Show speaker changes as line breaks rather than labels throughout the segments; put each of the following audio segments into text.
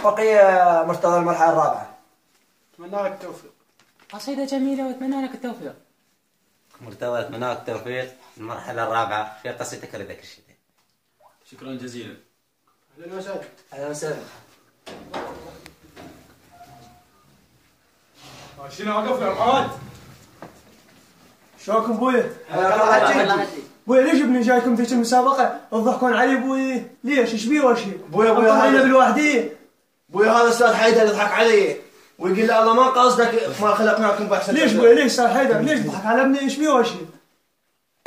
بقي مرتضى المرحلة الرابعة.
أتمنى لك التوفيق.
قصيدة جميلة وأتمنى لك التوفيق.
مرتضى أتمنى لك التوفيق المرحلة الرابعة في قصيدتك لذاك الشتاء.
شكرا جزيلا.
أهلا وسهلا.
أهلا وسهلا.
شنو وقف يا محمد؟
شلونكم بويا؟
حياك الله عجيب.
بويا ليش ابني جايكم ذيك المسابقة تضحكون علي بويا؟ ليش؟ ايش بيه وش؟
بويا
طلعنا بالوحدية.
بويا هذا استاذ حيدر يضحك علي ويقول لي الله ما قصدك ما خلقناكم بأحسن.
ليش بويا ليش استاذ حيدر؟ ليش تضحك على ابني؟ ايش بيه وش؟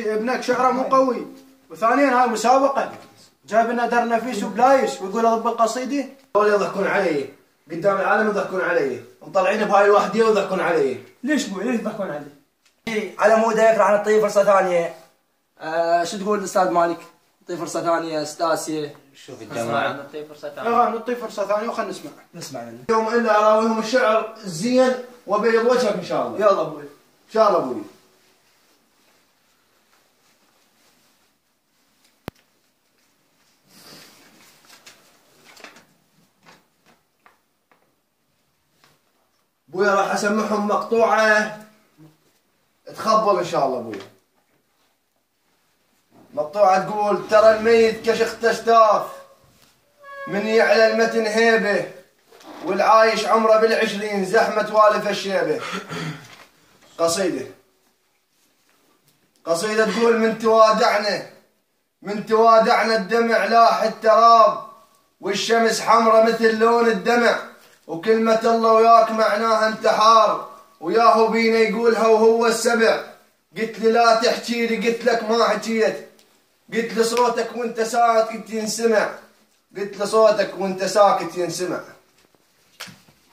ابنك شعره مو قوي، وثانيا هاي مسابقة جايب لنا در نفيس وبلايش ويقول اضب القصيدة.
هذول يضحكون علي قدام العالم يضحكون علي، مطلعين بهاي الوحدية ويضحكون علي.
ليش بويا ليش تضحكون علي؟
على مود يفرح نعطيه فرصة ثانية. شو تقول أستاذ مالك؟ نعطيه فرصة ثانية أستاذ.
شوف الجماعة
نعطيه فرصة ثانية.
نعطيه فرصة ثانية وخلنا نسمع.
نسمع منه. يوم إلا أراويهم الشعر الزين وبيض وجهك إن شاء الله.
يلا بويا.
إن شاء الله أبوي. بويا راح أسمعهم مقطوعة تخبل إن شاء الله بويا. مقطوعة تقول ترى الميت كشخ تشتاف من يعلى المتن هيبة والعايش عمره بالعشرين زحمة والف الشيبة. قصيدة تقول من توادعنا الدمع لاح التراب والشمس حمرة مثل لون الدمع وكلمة الله وياك معناها انتحار وياهو بينا يقولها وهو السبع. قلت لي لا تحكي لي قلت لك ما حكيت قلت لي صوتك وانت ساكت ينسمع قلت لي صوتك وانت ساكت ينسمع.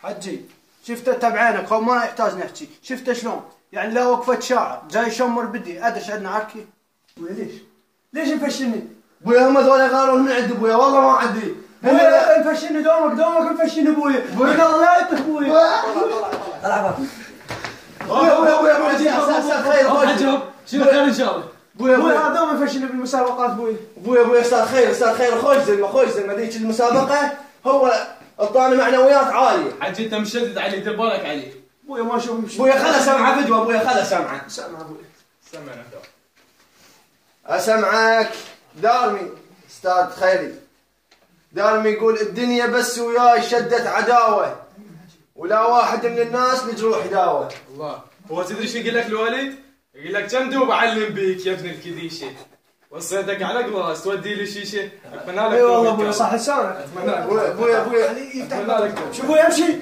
حجي شفته تبعينك هو ما يحتاج نحكي، شفته شلون؟ يعني لا وقفت شاعر جاي يشمر بدي ادش عندنا عركي.
بويا ليش؟ ليش مفشلني؟
بويا هم ذولا غاروا من عندي بويا والله ما عندي.
بويا مفشلني دومك مفشلني بويا. بويا لا يطيح بويا.
العب
بويا
شنو خير ان شاء الله.
بويا هذا دوم مفشلني بالمسابقات بويا.
بويا استاذ خير خوش زلمه ذيك المسابقه هو اعطاني معنويات عاليه.
حجي انت مشدد عليه دير بالك عليه.
بويا ما اشوف مش.
بويا خله سمعه فدوه بويا خله سمعه.
سمع بويا.
سمعنا
اسمعك دارمي استاذ خيري. دارمي يقول الدنيا بس وياي شدت عداوه ولا واحد من الناس بجروح داوه.
الله هو تدري شو يقول لك الوالد؟ يقول لك كم دوب اعلم بيك يا ابن الكديشه وصيتك على قلاص تودي لي شيشه. اتمنى لك
اي والله بويا صح لسانك.
اتمنى لك
بويا
اتمنى لك
شو بويا امشي.